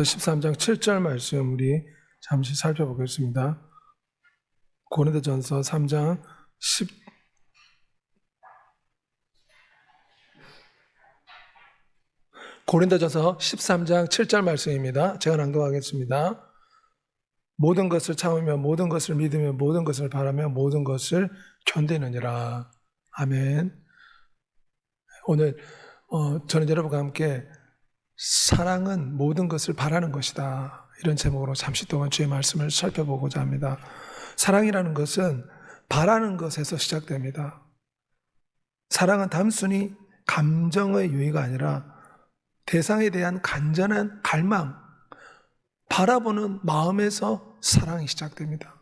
13장 7절 말씀 우리 잠시 살펴보겠습니다. 고린도전서 3장 고린도전서 13장 7절 말씀입니다. 제가 낭독하겠습니다. 모든 것을 참으며 모든 것을 믿으며 모든 것을 바라며 모든 것을 견디느니라. 아멘. 오늘 저는 여러분과 함께 사랑은 모든 것을 바라는 것이다, 이런 제목으로 잠시 동안 주의 말씀을 살펴보고자 합니다. 사랑이라는 것은 바라는 것에서 시작됩니다. 사랑은 단순히 감정의 유의가 아니라 대상에 대한 간절한 갈망, 바라보는 마음에서 사랑이 시작됩니다.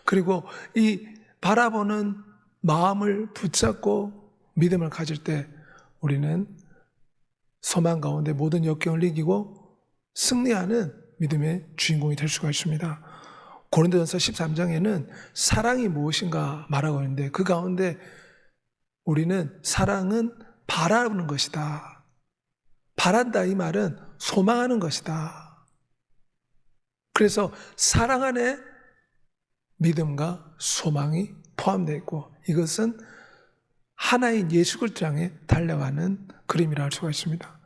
그리고 이 바라보는 마음을 붙잡고 믿음을 가질 때 우리는 소망 가운데 모든 역경을 이기고 승리하는 믿음의 주인공이 될 수가 있습니다. 고린도전서 13장에는 사랑이 무엇인가 말하고 있는데, 그 가운데 우리는 사랑은 바라는 것이다. 바란다, 이 말은 소망하는 것이다. 그래서 사랑 안에 믿음과 소망이 포함되어 있고, 이것은 하나인 예수 그리스도를 향해 달려가는 그림이라 할 수가 있습니다.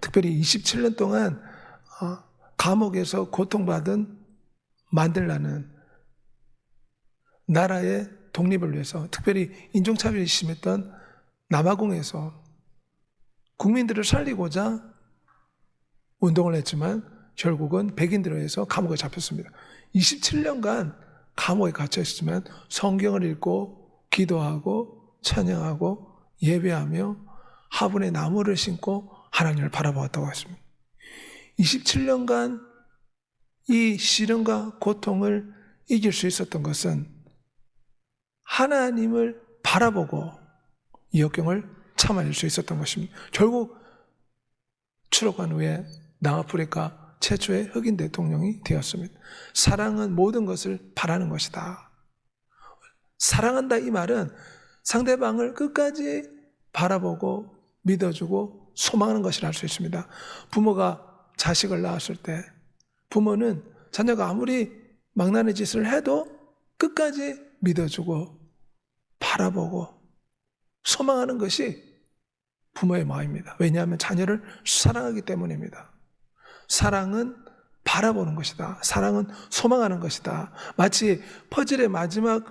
특별히 27년 동안 감옥에서 고통받은 만델라는 나라의 독립을 위해서, 특별히 인종차별이 심했던 남아공에서 국민들을 살리고자 운동을 했지만 결국은 백인들에 의해서 감옥에 잡혔습니다. 27년간 감옥에 갇혀 있었지만 성경을 읽고 기도하고 찬양하고 예배하며 화분에 나무를 심고 하나님을 바라보았다고 했습니다. 27년간 이 시련과 고통을 이길 수 있었던 것은 하나님을 바라보고 이 역경을 참아낼 수 있었던 것입니다. 결국 추록한 후에 남아프리카 최초의 흑인 대통령이 되었습니다. 사랑은 모든 것을 바라는 것이다. 사랑한다, 이 말은 상대방을 끝까지 바라보고 믿어주고 소망하는 것이라 할 수 있습니다. 부모가 자식을 낳았을 때 부모는 자녀가 아무리 망나니 짓을 해도 끝까지 믿어주고 바라보고 소망하는 것이 부모의 마음입니다. 왜냐하면 자녀를 사랑하기 때문입니다. 사랑은 바라보는 것이다. 사랑은 소망하는 것이다. 마치 퍼즐의 마지막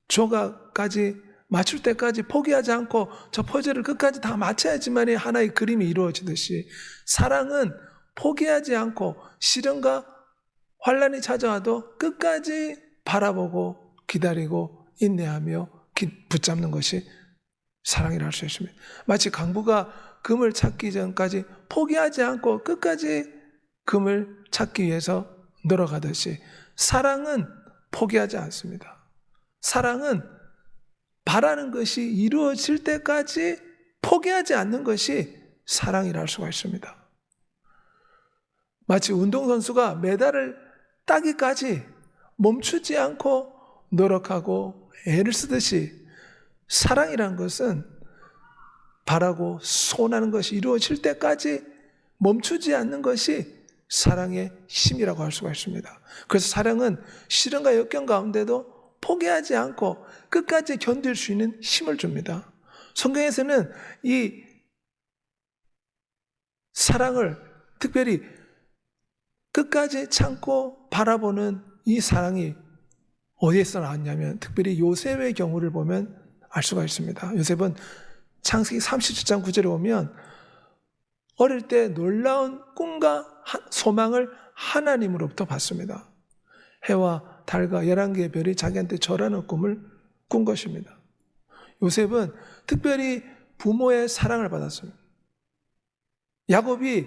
조각까지 맞출 때까지 포기하지 않고 저 퍼즐을 끝까지 다 맞춰야지만 하나의 그림이 이루어지듯이, 사랑은 포기하지 않고 시련과 환난이 찾아와도 끝까지 바라보고 기다리고 인내하며 붙잡는 것이 사랑이라 할 수 있습니다. 마치 강부가 금을 찾기 전까지 포기하지 않고 끝까지 금을 찾기 위해서 노력하듯이 사랑은 포기하지 않습니다. 사랑은 바라는 것이 이루어질 때까지 포기하지 않는 것이 사랑이라 할 수가 있습니다. 마치 운동선수가 메달을 따기까지 멈추지 않고 노력하고 애를 쓰듯이, 사랑이란 것은 바라고 소원하는 것이 이루어질 때까지 멈추지 않는 것이 사랑의 힘이라고 할 수가 있습니다. 그래서 사랑은 시련과 역경 가운데도 포기하지 않고 끝까지 견딜 수 있는 힘을 줍니다. 성경에서는 이 사랑을, 특별히 끝까지 참고 바라보는 이 사랑이 어디에서 나왔냐면, 특별히 요셉의 경우를 보면 알 수가 있습니다. 요셉은 창세기 37장 9절에 보면 어릴 때 놀라운 꿈과 소망을 하나님으로부터 받습니다. 해와 달과 11개의 별이 자기한테 절하는 꿈을 꾼 것입니다. 요셉은 특별히 부모의 사랑을 받았습니다. 야곱이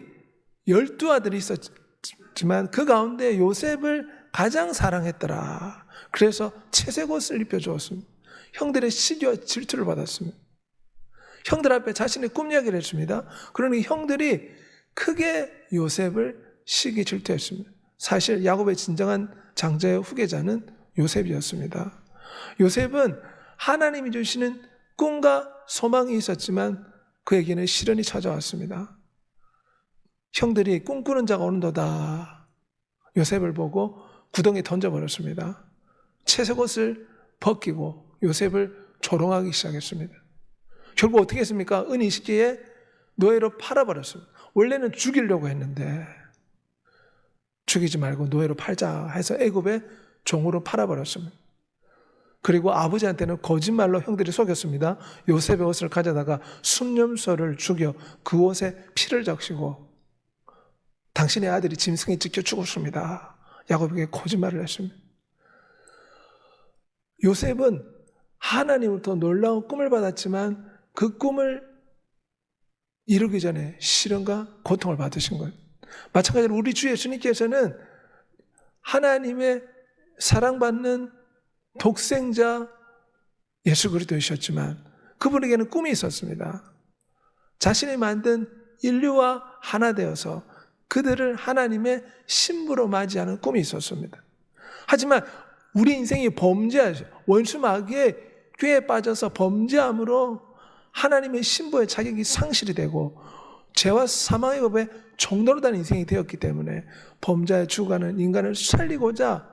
12아들이 있었지만 그 가운데 요셉을 가장 사랑했더라. 그래서 채색 옷을 입혀주었습니다. 형들의 시기와 질투를 받았습니다. 형들 앞에 자신의 꿈 이야기를 했습니다. 그러니 형들이 크게 요셉을 시기 질투했습니다. 사실 야곱의 진정한 장자의 후계자는 요셉이었습니다. 요셉은 하나님이 주시는 꿈과 소망이 있었지만 그에게는 시련이 찾아왔습니다. 형들이 꿈꾸는 자가 오는도다. 요셉을 보고 구덩이에 던져버렸습니다. 채색옷을 벗기고 요셉을 조롱하기 시작했습니다. 결국 어떻게 했습니까? 은 20개에 노예로 팔아버렸습니다. 원래는 죽이려고 했는데 죽이지 말고 노예로 팔자 해서 애굽에 종으로 팔아버렸습니다. 그리고 아버지한테는 거짓말로 형들이 속였습니다. 요셉의 옷을 가져다가 숫념소를 죽여 그 옷에 피를 적시고 당신의 아들이 짐승에 찍혀 죽었습니다. 야곱에게 거짓말을 했습니다. 요셉은 하나님으로부터 놀라운 꿈을 받았지만 그 꿈을 이루기 전에 시련과 고통을 받으신 거예요. 마찬가지로 우리 주 예수님께서는 하나님의 사랑받는 독생자 예수 그리스도이셨지만 그분에게는 꿈이 있었습니다. 자신이 만든 인류와 하나 되어서 그들을 하나님의 신부로 맞이하는 꿈이 있었습니다. 하지만 우리 인생이 범죄하죠. 원수 마귀의 꾀에 빠져서 범죄함으로 하나님의 신부의 자격이 상실이 되고 죄와 사망의 법에 종노릇한 인생이 되었기 때문에 범죄에 죽어가는 인간을 살리고자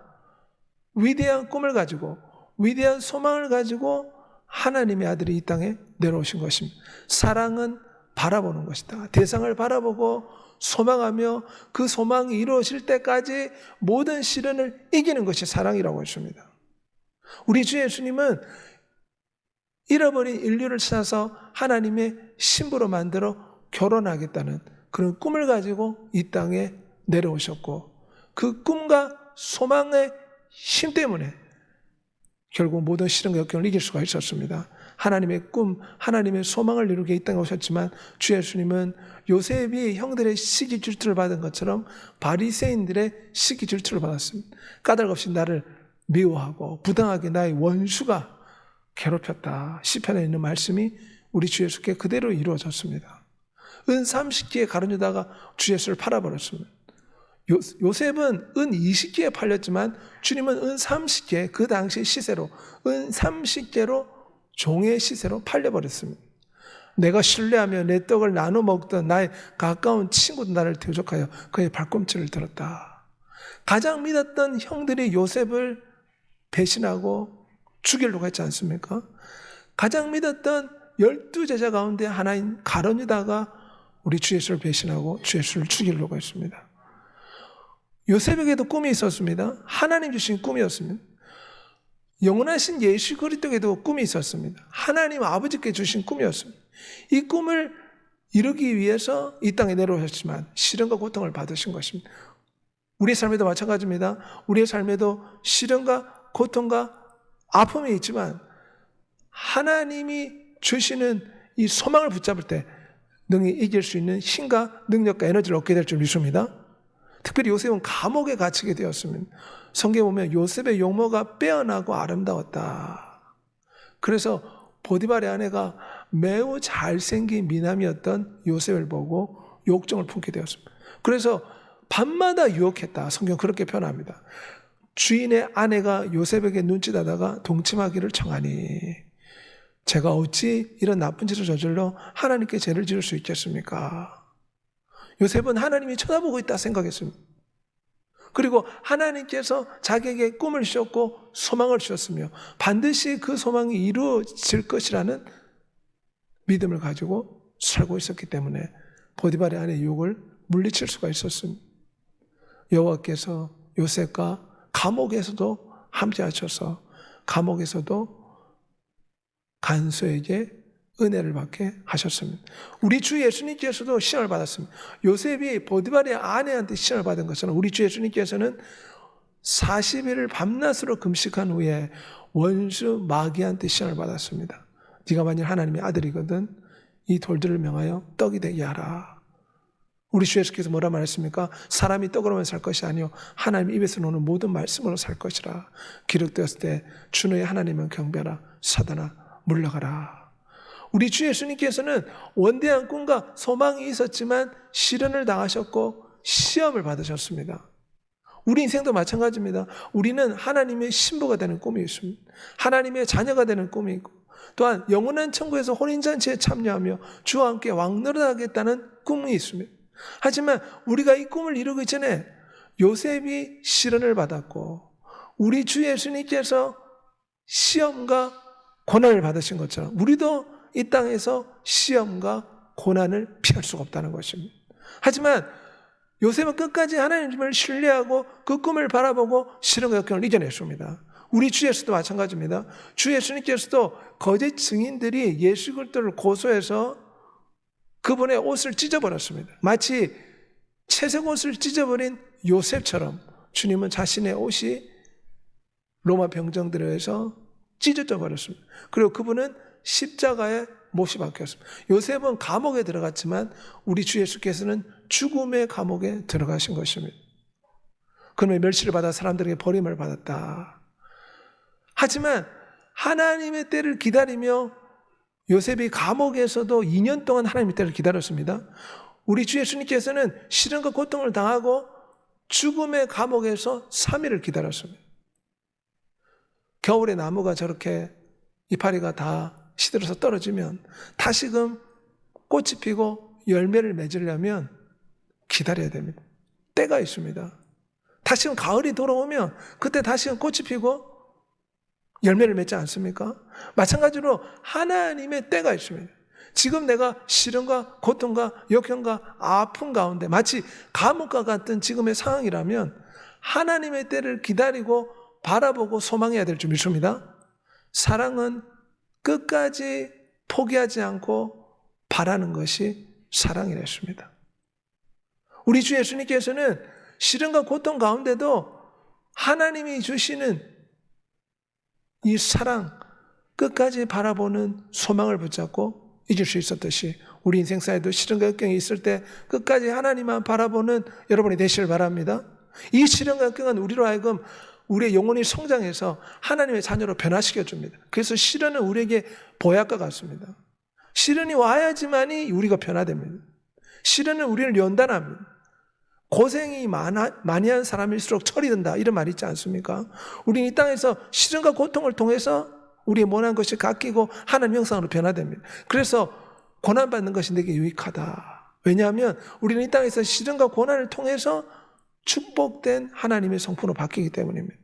위대한 꿈을 가지고 위대한 소망을 가지고 하나님의 아들이 이 땅에 내려오신 것입니다. 사랑은 바라보는 것이다. 대상을 바라보고 소망하며 그 소망이 이루어질 때까지 모든 시련을 이기는 것이 사랑이라고 했습니다. 우리 주 예수님은 잃어버린 인류를 찾아서 하나님의 신부로 만들어 결혼하겠다는 그런 꿈을 가지고 이 땅에 내려오셨고 그 꿈과 소망의 힘 때문에 결국 모든 시련과 역경을 이길 수가 있었습니다. 하나님의 꿈, 하나님의 소망을 이루게 이 땅에 오셨지만 주 예수님은 요셉이 형들의 시기 질투를 받은 것처럼 바리새인들의 시기 질투를 받았습니다. 까닭없이 나를 미워하고 부당하게 나의 원수가 괴롭혔다. 시편에 있는 말씀이 우리 주 예수께 그대로 이루어졌습니다. 은 30개에 가룟유다가 주 예수를 팔아버렸습니다. 요셉은 은 20개에 팔렸지만 주님은 은 30개 그 당시 시세로 은 30개로 종의 시세로 팔려버렸습니다. 내가 신뢰하며 내 떡을 나눠 먹던 나의 가까운 친구도 나를 대적하여 그의 발꿈치를 들었다. 가장 믿었던 형들이 요셉을 배신하고 죽이려고 했지 않습니까? 가장 믿었던 12제자 가운데 하나인 가룟유다가 우리 주 예수를 배신하고 주 예수를 죽이려고 했습니다. 요셉에게도 꿈이 있었습니다. 하나님 주신 꿈이었습니다. 영원하신 예수 그리스도에게도 꿈이 있었습니다. 하나님 아버지께 주신 꿈이었습니다. 이 꿈을 이루기 위해서 이 땅에 내려오셨지만 시련과 고통을 받으신 것입니다. 우리의 삶에도 마찬가지입니다. 우리의 삶에도 시련과 고통과 아픔이 있지만 하나님이 주시는 이 소망을 붙잡을 때 능히 이길 수 있는 힘과 능력과 에너지를 얻게 될 줄 믿습니다. 특별히 요셉은 감옥에 갇히게 되었습니다. 성경에 보면 요셉의 용모가 빼어나고 아름다웠다. 그래서 보디발의 아내가 매우 잘생긴 미남이었던 요셉을 보고 욕정을 품게 되었습니다. 그래서 밤마다 유혹했다. 성경 그렇게 표현합니다. 주인의 아내가 요셉에게 눈짓하다가 동침하기를 청하니 제가 어찌 이런 나쁜 짓을 저질러 하나님께 죄를 지을 수 있겠습니까? 요셉은 하나님이 쳐다보고 있다 생각했습니다. 그리고 하나님께서 자기에게 꿈을 주셨고 소망을 주셨으며 반드시 그 소망이 이루어질 것이라는 믿음을 가지고 살고 있었기 때문에 보디발의 아내의 유혹을 물리칠 수가 있었습니다. 여호와께서 요셉과 감옥에서도 함께하셔서 감옥에서도 간수에게 은혜를 받게 하셨습니다. 우리 주 예수님께서도 시험을 받았습니다. 요셉이 보디발의 아내한테 시험을 받은 것처럼 우리 주 예수님께서는 40일을 밤낮으로 금식한 후에 원수 마귀한테 시험을 받았습니다. 네가 만일 하나님의 아들이거든 이 돌들을 명하여 떡이 되게 하라. 우리 주 예수께서 뭐라 말했습니까? 사람이 떡으로만 살 것이 아니요 하나님 입에서 나오는 모든 말씀으로 살 것이라. 기록되었을 때 주 너의 하나님은 경배하라. 사단아 물러가라. 우리 주 예수님께서는 원대한 꿈과 소망이 있었지만 시련을 당하셨고 시험을 받으셨습니다. 우리 인생도 마찬가지입니다. 우리는 하나님의 신부가 되는 꿈이 있습니다. 하나님의 자녀가 되는 꿈이 있고 또한 영원한 천국에서 혼인잔치에 참여하며 주와 함께 왕노릇하겠다는 꿈이 있습니다. 하지만 우리가 이 꿈을 이루기 전에 요셉이 시련을 받았고 우리 주 예수님께서 시험과 고난을 받으신 것처럼 우리도 이 땅에서 시험과 고난을 피할 수가 없다는 것입니다. 하지만 요셉은 끝까지 하나님을 신뢰하고 그 꿈을 바라보고 시련과 역경을 이겨냈습니다. 우리 주 예수도 마찬가지입니다. 주 예수님께서도 거짓 증인들이 예수 그리스도를 고소해서 그분의 옷을 찢어버렸습니다. 마치 채색 옷을 찢어버린 요셉처럼 주님은 자신의 옷이 로마 병정들에 의해서 찢어져 버렸습니다. 그리고 그분은 십자가에 못이 박혔습니다. 요셉은 감옥에 들어갔지만 우리 주 예수께서는 죽음의 감옥에 들어가신 것입니다. 그러면 멸시를 받아 사람들에게 버림을 받았다. 하지만 하나님의 때를 기다리며 요셉이 감옥에서도 2년 동안 하나님의 때를 기다렸습니다. 우리 주 예수님께서는 시련과 고통을 당하고 죽음의 감옥에서 3일을 기다렸습니다. 겨울에 나무가 저렇게 이파리가 다 시들어서 떨어지면 다시금 꽃이 피고 열매를 맺으려면 기다려야 됩니다. 때가 있습니다. 다시금 가을이 돌아오면 그때 다시금 꽃이 피고 열매를 맺지 않습니까? 마찬가지로 하나님의 때가 있습니다. 지금 내가 시련과 고통과 역경과 아픔 가운데 마치 감옥과 같은 지금의 상황이라면 하나님의 때를 기다리고 바라보고 소망해야 될 줄 믿습니다. 사랑은 끝까지 포기하지 않고 바라는 것이 사랑이랬습니다. 우리 주 예수님께서는 시련과 고통 가운데도 하나님이 주시는 이 사랑, 끝까지 바라보는 소망을 붙잡고 이길 수 있었듯이 우리 인생사에도 시련과 역경이 있을 때 끝까지 하나님만 바라보는 여러분이 되시길 바랍니다. 이 시련과 역경은 우리로 하여금 우리의 영혼이 성장해서 하나님의 자녀로 변화시켜줍니다. 그래서 시련은 우리에게 보약과 같습니다. 시련이 와야지만이 우리가 변화됩니다. 시련은 우리를 연단합니다. 고생이 많이 한 사람일수록 철이 든다 이런 말이 있지 않습니까? 우리는 이 땅에서 시련과 고통을 통해서 우리의 모난 것이 깎이고 하나님 형상으로 변화됩니다. 그래서 고난받는 것이 내게 유익하다. 왜냐하면 우리는 이 땅에서 시련과 고난을 통해서 축복된 하나님의 성품으로 바뀌기 때문입니다.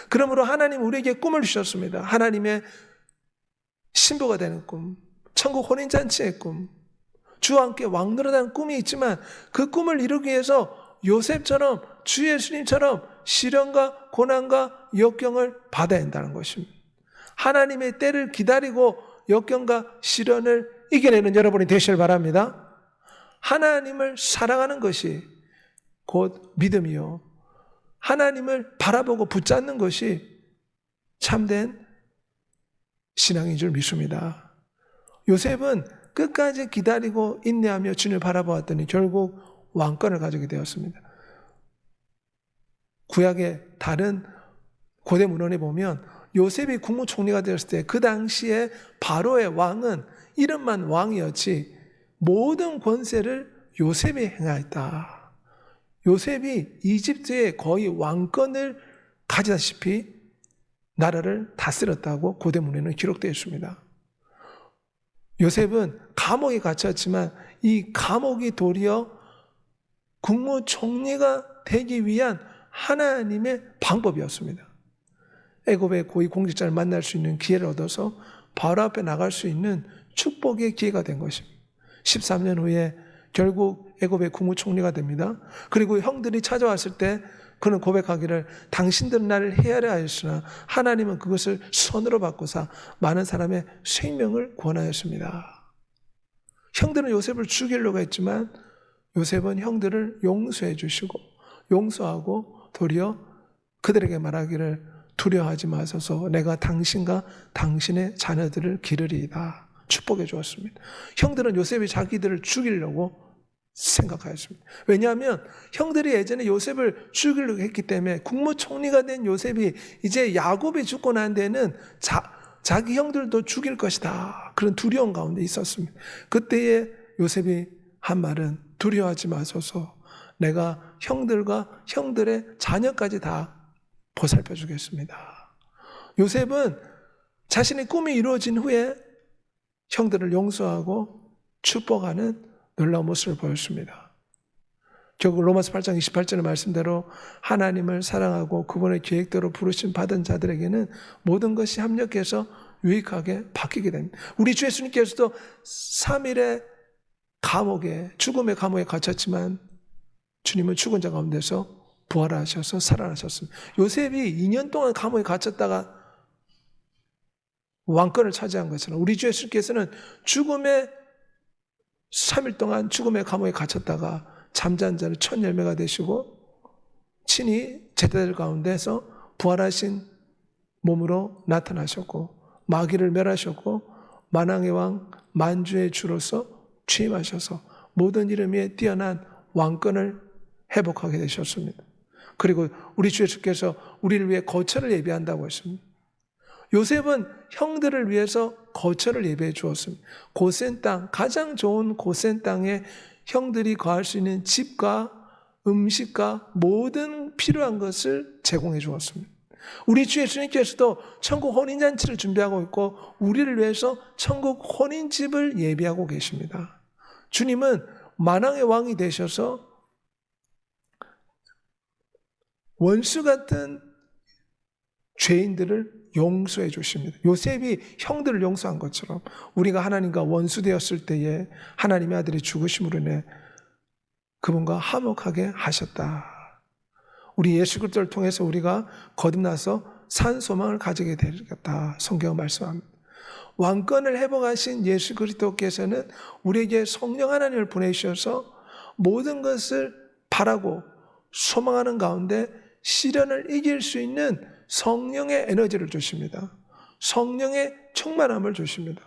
그러므로 하나님 우리에게 꿈을 주셨습니다. 하나님의 신부가 되는 꿈, 천국 혼인잔치의 꿈, 주와 함께 왕노릇하는 꿈이 있지만 그 꿈을 이루기 위해서 요셉처럼 주 예수님처럼 시련과 고난과 역경을 받아야 한다는 것입니다. 하나님의 때를 기다리고 역경과 시련을 이겨내는 여러분이 되시길 바랍니다. 하나님을 사랑하는 것이 곧 믿음이요. 하나님을 바라보고 붙잡는 것이 참된 신앙인 줄 믿습니다. 요셉은 끝까지 기다리고 인내하며 주님을 바라보았더니 결국 왕권을 가지게 되었습니다. 구약의 다른 고대 문헌에 보면 요셉이 국무총리가 되었을 때 그 당시에 바로의 왕은 이름만 왕이었지 모든 권세를 요셉이 행하였다. 요셉이 이집트의 거의 왕권을 가지다시피 나라를 다스렸다고 고대 문헌에는 기록되어 있습니다. 요셉은 감옥에 갇혔지만 이 감옥이 도리어 국무총리가 되기 위한 하나님의 방법이었습니다. 애굽의 고위 공직자를 만날 수 있는 기회를 얻어서 바로 앞에 나갈 수 있는 축복의 기회가 된 것입니다. 13년 후에 결국 애굽의 국무총리가 됩니다. 그리고 형들이 찾아왔을 때 그는 고백하기를 당신들은 나를 헤아려 하였으나 하나님은 그것을 선으로 바꾸사 많은 사람의 생명을 구원하였습니다. 형들은 요셉을 죽이려고 했지만 요셉은 형들을 용서해 주시고 용서하고 도리어 그들에게 말하기를 두려워하지 마소서 내가 당신과 당신의 자녀들을 기르리이다. 축복해 주었습니다. 형들은 요셉이 자기들을 죽이려고 생각하였습니다. 왜냐하면 형들이 예전에 요셉을 죽이려고 했기 때문에 국무총리가 된 요셉이 이제 야곱이 죽고 난 데는 자기 형들도 죽일 것이다. 그런 두려움 가운데 있었습니다. 그때에 요셉이 한 말은 두려워하지 마소서 내가 형들과 형들의 자녀까지 다 보살펴 주겠습니다. 요셉은 자신의 꿈이 이루어진 후에 형들을 용서하고 축복하는 놀라운 모습을 보였습니다. 결국 로마서 8장 28절의 말씀대로 하나님을 사랑하고 그분의 계획대로 부르심 받은 자들에게는 모든 것이 합력해서 유익하게 바뀌게 됩니다. 우리 주 예수님께서도 3일의 감옥에, 죽음의 감옥에 갇혔지만 주님은 죽은 자 가운데서 부활하셔서 살아나셨습니다. 요셉이 2년 동안 감옥에 갇혔다가 왕권을 차지한 것처럼 우리 주 예수님께서는 죽음의 3일 동안 죽음의 감옥에 갇혔다가 잠자는 자를 첫 열매가 되시고 친히 제자들 가운데서 부활하신 몸으로 나타나셨고 마귀를 멸하셨고 만왕의 왕 만주의 주로서 취임하셔서 모든 이름 위에 뛰어난 왕권을 회복하게 되셨습니다. 그리고 우리 주 예수께서 우리를 위해 거처를 예비한다고 했습니다. 요셉은 형들을 위해서 거처를 예배해 주었습니다. 고센 땅, 가장 좋은 고센 땅에 형들이 거할 수 있는 집과 음식과 모든 필요한 것을 제공해 주었습니다. 우리 주 예수님께서도 천국 혼인잔치를 준비하고 있고 우리를 위해서 천국 혼인집을 예비하고 계십니다. 주님은 만왕의 왕이 되셔서 원수 같은 죄인들을 용서해 주십니다. 요셉이 형들을 용서한 것처럼 우리가 하나님과 원수되었을 때에 하나님의 아들이 죽으심으로 인해 그분과 화목하게 하셨다. 우리 예수 그리스도를 통해서 우리가 거듭나서 산 소망을 가지게 되겠다. 성경은 말씀합니다. 왕권을 회복하신 예수 그리스도께서는 우리에게 성령 하나님을 보내주셔서 모든 것을 바라고 소망하는 가운데 시련을 이길 수 있는 성령의 에너지를 주십니다. 성령의 충만함을 주십니다.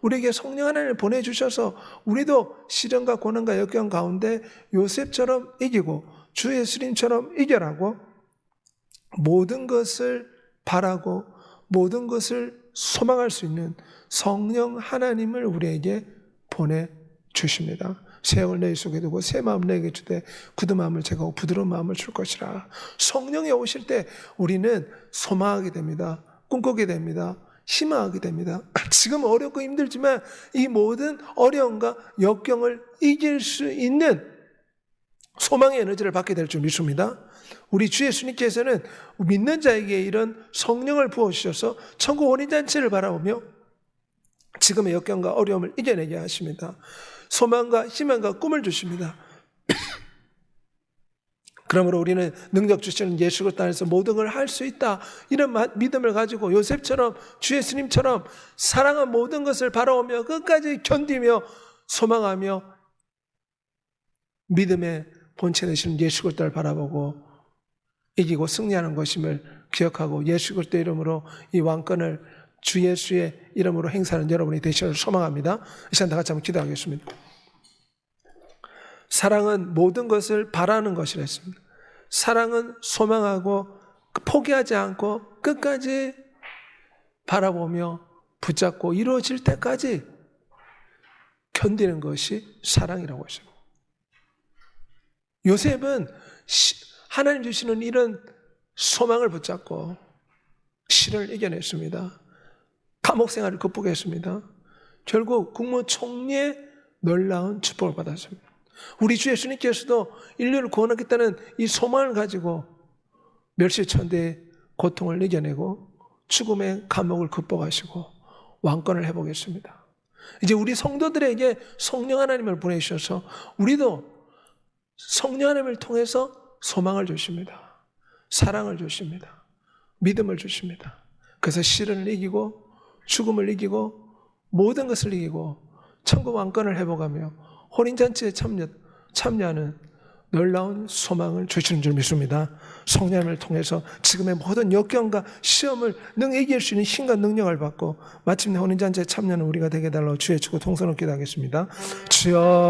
우리에게 성령 하나님을 보내주셔서 우리도 시련과 고난과 역경 가운데 요셉처럼 이기고 주 예수님처럼 이겨라고 모든 것을 바라고 모든 것을 소망할 수 있는 성령 하나님을 우리에게 보내주십니다. 새 영을 내 속에 두고 새 마음 내게 주되 굳은 마음을 제거하고 부드러운 마음을 줄 것이라. 성령이 오실 때 우리는 소망하게 됩니다. 꿈꾸게 됩니다. 희망하게 됩니다. 지금 어렵고 힘들지만 이 모든 어려움과 역경을 이길 수 있는 소망의 에너지를 받게 될 줄 믿습니다. 우리 주 예수님께서는 믿는 자에게 이런 성령을 부어주셔서 천국 혼인잔치를 바라보며 지금의 역경과 어려움을 이겨내게 하십니다. 소망과 희망과 꿈을 주십니다. 그러므로 우리는 능력 주시는 예수 그리스도 안에서 모든 걸 할 수 있다. 이런 믿음을 가지고 요셉처럼 주 예수님처럼 사랑한 모든 것을 바라오며 끝까지 견디며 소망하며 믿음의 본체 되시는 예수 그리스도를 바라보고 이기고 승리하는 것임을 기억하고 예수 그리스도 이름으로 이 왕권을 주 예수의 이름으로 행사하는 여러분이 되시기를 소망합니다. 이 시간 다 같이 한번 기도하겠습니다. 사랑은 모든 것을 바라는 것이라 했습니다. 사랑은 소망하고 포기하지 않고 끝까지 바라보며 붙잡고 이루어질 때까지 견디는 것이 사랑이라고 했습니다. 요셉은 하나님 주시는 이런 소망을 붙잡고 시련을 이겨냈습니다. 감옥 생활을 극복했습니다. 결국 국무총리의 놀라운 축복을 받았습니다. 우리 주 예수님께서도 인류를 구원하겠다는 이 소망을 가지고 멸시천대의 고통을 이겨내고 죽음의 감옥을 극복하시고 왕권을 회복했습니다. 이제 우리 성도들에게 성령 하나님을 보내주셔서 우리도 성령 하나님을 통해서 소망을 주십니다. 사랑을 주십니다. 믿음을 주십니다. 그래서 시련을 이기고 죽음을 이기고 모든 것을 이기고 천국 왕권을 회복하며 혼인잔치에 참여하는 놀라운 소망을 주시는 줄 믿습니다. 성령을 통해서 지금의 모든 역경과 시험을 능히 이길 수 있는 힘과 능력을 받고 마침내 혼인잔치에 참여하는 우리가 되게 달라고 주의 주고 통성을 기도하겠습니다. 주여